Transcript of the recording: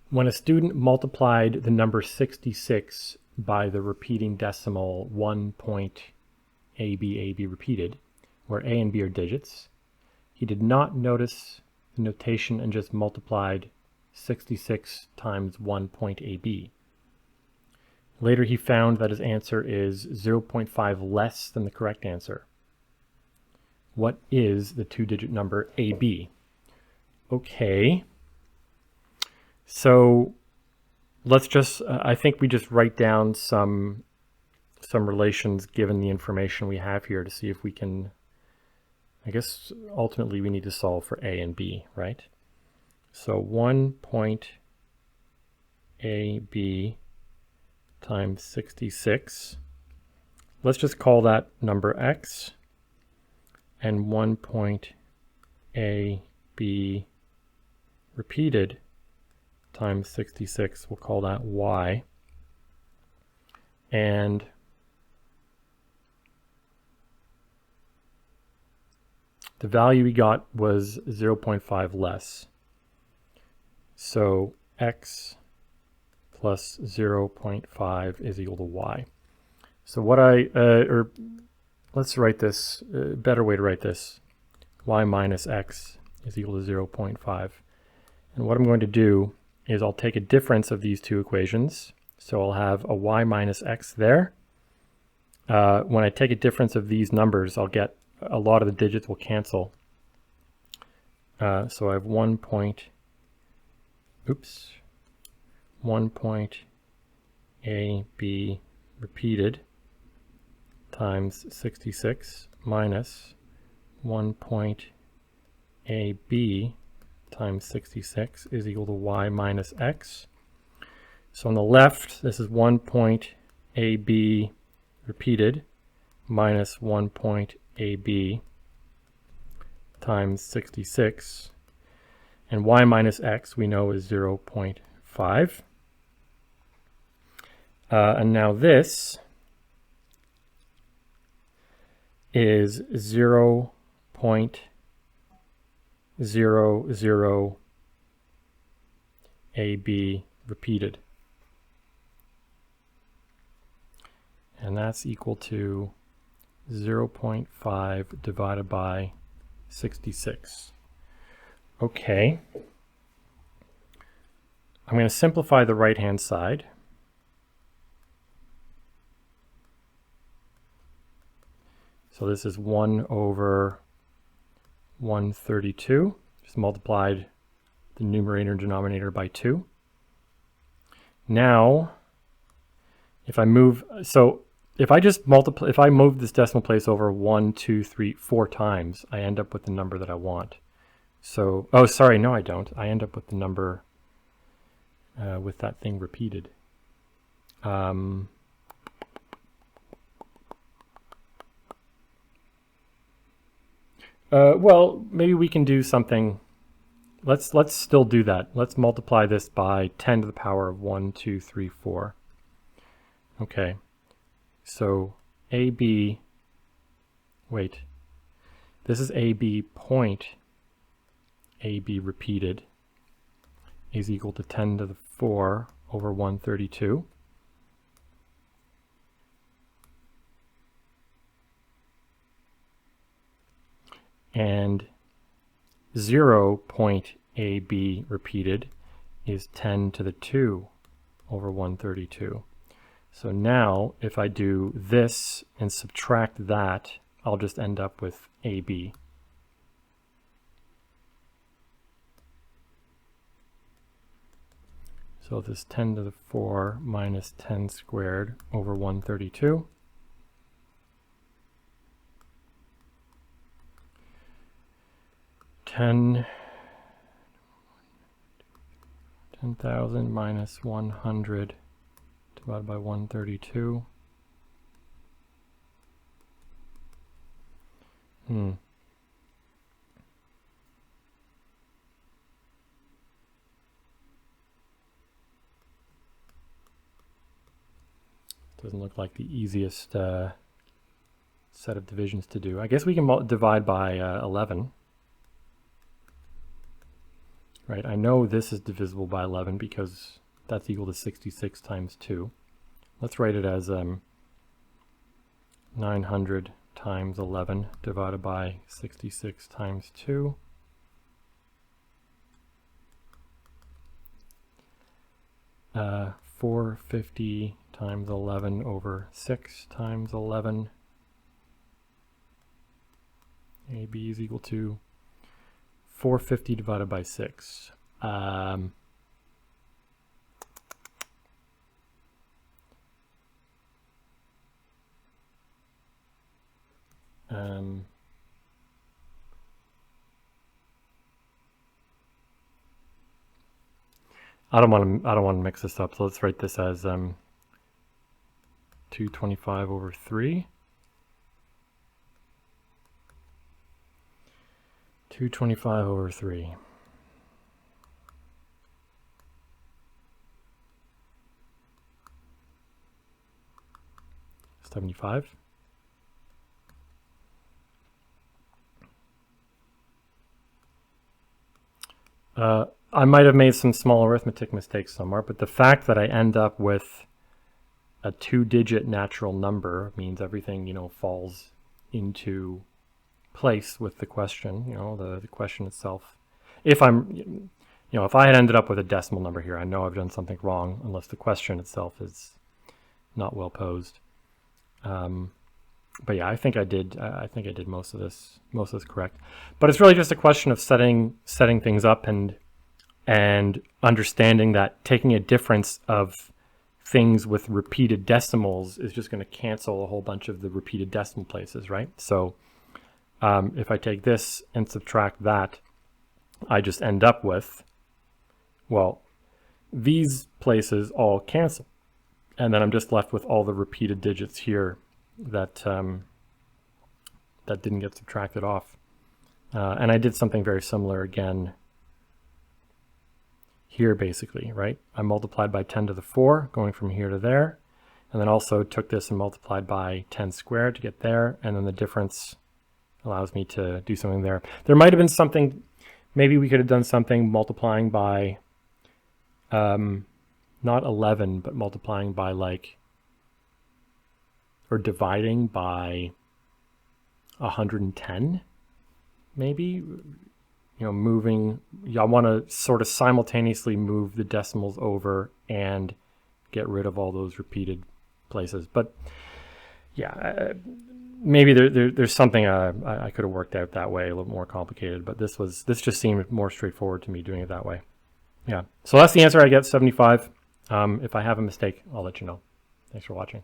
When a student multiplied the number 66 by the repeating decimal 1.AB repeated, where A and B are digits, he did not notice the notation and just multiplied 66 times 1.AB. Later he found that his answer is 0.5 less than the correct answer. What is the two-digit number AB? Okay. So let's just, I think we just write down some relations given the information we have here to see if we can, I guess ultimately we need to solve for A and B, right? So 1.AB times 66, let's just call that number X, and 1.AB repeated times 66, we'll call that Y, and the value we got was 0.5 less. So X plus 0.5 is equal to Y. So what let's write this, better way to write this, Y minus X is equal to 0.5. And what I'm going to do is I'll take a difference of these two equations. So I'll have a Y minus X there. When I take a difference of these numbers, I'll get a lot of the digits will cancel. So I have 1.AB repeated times 66 minus 1.AB times 66 is equal to Y minus X. So on the left, this is 1.AB repeated minus 1.AB times 66. And Y minus X we know is 0.5. And now this is 0.00 AB repeated. And that's equal to 0.5 divided by 66. Okay. I'm going to simplify the right-hand side. So this is 1 over 132. Just multiplied the numerator and denominator by 2. Now, if I move, so if I just multiply, if I move this decimal place over 1, 2, 3, 4 times, I end up with the number that I want. So, oh, sorry, no, I don't. I end up with the number with that thing repeated. Well, maybe we can do something. Let's still do that. Let's multiply this by 10 to the power of 1, 2, 3, 4. Okay. So AB, wait, this is AB point AB repeated is equal to 10 to the 4 over 132. And 0.AB repeated is 10 to the 2 over 132. So now if I do this and subtract that, I'll just end up with AB. So this 10 to the 4 minus 10 squared over 132. 10,000 minus 100 divided by 132. Doesn't look like the easiest set of divisions to do. I guess we can divide by 11. right? I know this is divisible by 11 because that's equal to 66 times 2. Let's write it as 900 times 11 divided by 66 times 2. Uh, 450 times 11 over 6 times 11. AB is equal to 450 divided by 6. I don't want to mix this up, so let's write this as 225 over 3. 225 over 3. 75. I might have made some small arithmetic mistakes somewhere, but the fact that I end up with a 2-digit natural number means everything, falls into place with the question, the question itself. If if I had ended up with a decimal number here, I know I've done something wrong unless the question itself is not well posed. But yeah, I think I did most of this correct. But it's really just a question of setting things up and understanding that taking a difference of things with repeated decimals is just going to cancel a whole bunch of the repeated decimal places, right? So if I take this and subtract that, I just end up with, well, these places all cancel. And then I'm just left with all the repeated digits here that that didn't get subtracted off. And I did something very similar again here, basically, right? I multiplied by 10 to the 4, going from here to there, and then also took this and multiplied by 10 squared to get there, and then the difference allows me to do something there. There might have been something, maybe we could have done something multiplying by, not 11, but multiplying by or dividing by 110, maybe. Moving, I want to sort of simultaneously move the decimals over and get rid of all those repeated places. But yeah, maybe there's something I could have worked out that way, a little more complicated. But this just seemed more straightforward to me doing it that way. Yeah, so that's the answer. I get 75. If I have a mistake, I'll let you know. Thanks for watching.